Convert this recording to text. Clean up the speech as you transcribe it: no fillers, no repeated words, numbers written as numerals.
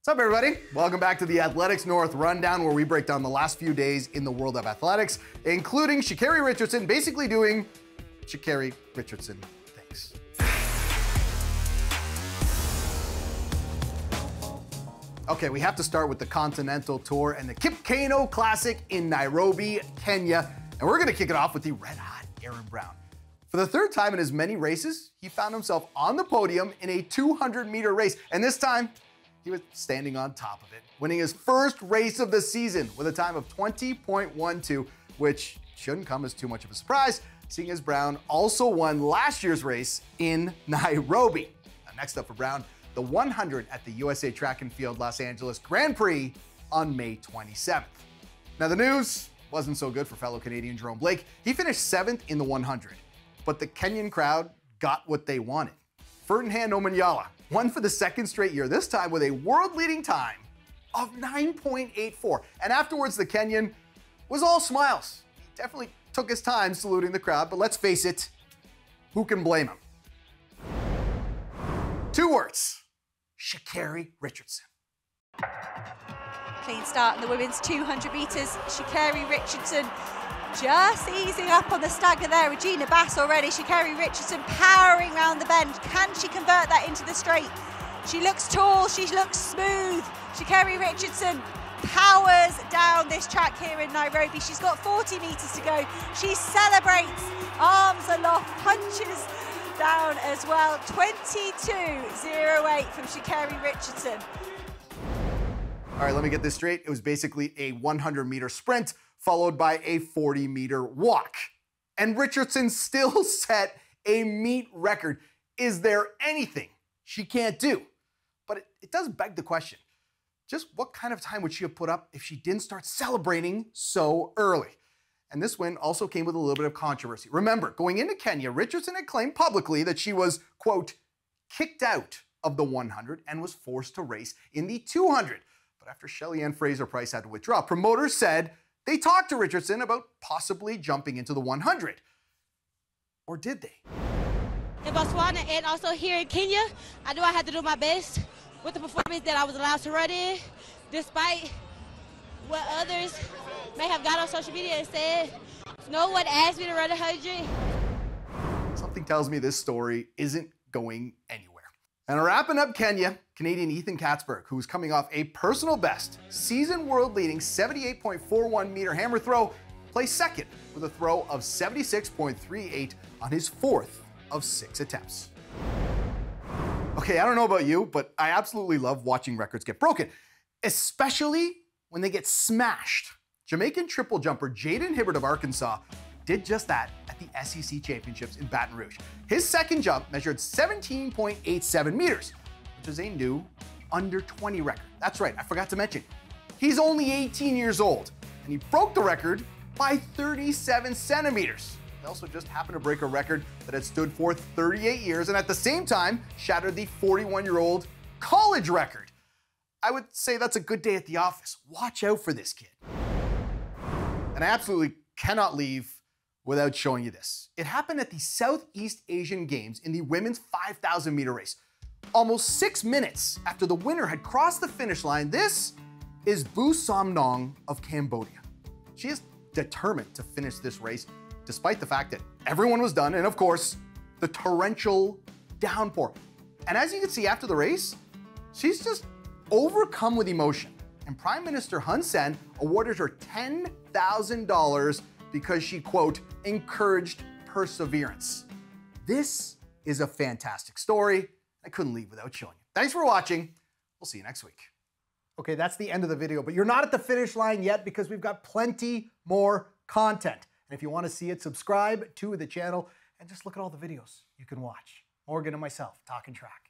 What's up, everybody? Welcome back to the Athletics North Rundown, where we break down the last few days in the world of athletics, including Sha'Carri Richardson basically doing Sha'Carri Richardson things. Okay, we have to start with the Continental Tour and the Keino Classic in Nairobi, Kenya. And we're gonna kick it off with the red-hot Aaron Brown. For the third time in as many races, he found himself on the podium in a 200-meter race. And this time, he was standing on top of it, winning his first race of the season with a time of 20.12, which shouldn't come as too much of a surprise, seeing as Brown also won last year's race in Nairobi. Now, next up for Brown, the 100 at the USA Track and Field Los Angeles Grand Prix on May 27th. Now, the news wasn't so good for fellow Canadian Jerome Blake. He finished 7th in the 100, but the Kenyan crowd got what they wanted. Ferdinand Omanyala won for the second straight year, this time with a world-leading time of 9.84. And afterwards, the Kenyan was all smiles. He definitely took his time saluting the crowd, but let's face it, who can blame him? 2 words: Sha'Carri Richardson. Clean start in the women's 200 metres. Sha'Carri Richardson just easing up on the stagger there. Regina Bass already. Sha'Carri Richardson powering round the bend. Can she convert that into the straight? She looks tall, she looks smooth. Sha'Carri Richardson powers down this track here in Nairobi. She's got 40 metres to go. She celebrates, arms aloft, punches down as well. 22.08 from Sha'Carri Richardson. All right, let me get this straight. It was basically a 100-meter sprint followed by a 40-meter walk. And Richardson still set a meet record. Is there anything she can't do? But it does beg the question, just what kind of time would she have put up if she didn't start celebrating so early? And this win also came with a little bit of controversy. Remember, going into Kenya, Richardson had claimed publicly that she was, quote, kicked out of the 100 and was forced to race in the 200. But after Shelly-Ann Fraser-Pryce had to withdraw, promoters said they talked to Richardson about possibly jumping into the 100. Or did they? In Botswana and also here in Kenya, I knew I had to do my best with the performance that I was allowed to run in, despite what others may have got on social media and said. No one asked me to run 100. Something tells me this story isn't going anywhere. And wrapping up Kenya, Canadian Ethan Katzberg, who was coming off a personal best, season world-leading 78.41 meter hammer throw, placed second with a throw of 76.38 on his 4th of 6 attempts. Okay, I don't know about you, but I absolutely love watching records get broken, especially when they get smashed. Jamaican triple jumper Jaden Hibbert of Arkansas did just that at the SEC Championships in Baton Rouge. His second jump measured 17.87 meters, which is a new under 20 record. That's right, I forgot to mention, he's only 18 years old, and he broke the record by 37 centimeters. He also just happened to break a record that had stood for 38 years, and at the same time, shattered the 41-year-old college record. I would say that's a good day at the office. Watch out for this kid. And I absolutely cannot leave without showing you this. It happened at the Southeast Asian Games in the women's 5,000 meter race. Almost 6 minutes after the winner had crossed the finish line, this is Bu Somnong of Cambodia. She is determined to finish this race, despite the fact that everyone was done, and of course, the torrential downpour. And as you can see after the race, she's just overcome with emotion. And Prime Minister Hun Sen awarded her $10,000 because she, quote, encouraged perseverance. This is a fantastic story. I couldn't leave without showing you. Thanks for watching. We'll see you next week. Okay, that's the end of the video, but you're not at the finish line yet because we've got plenty more content. And if you want to see it, subscribe to the channel and just look at all the videos you can watch. Morgan and myself, Talking Track.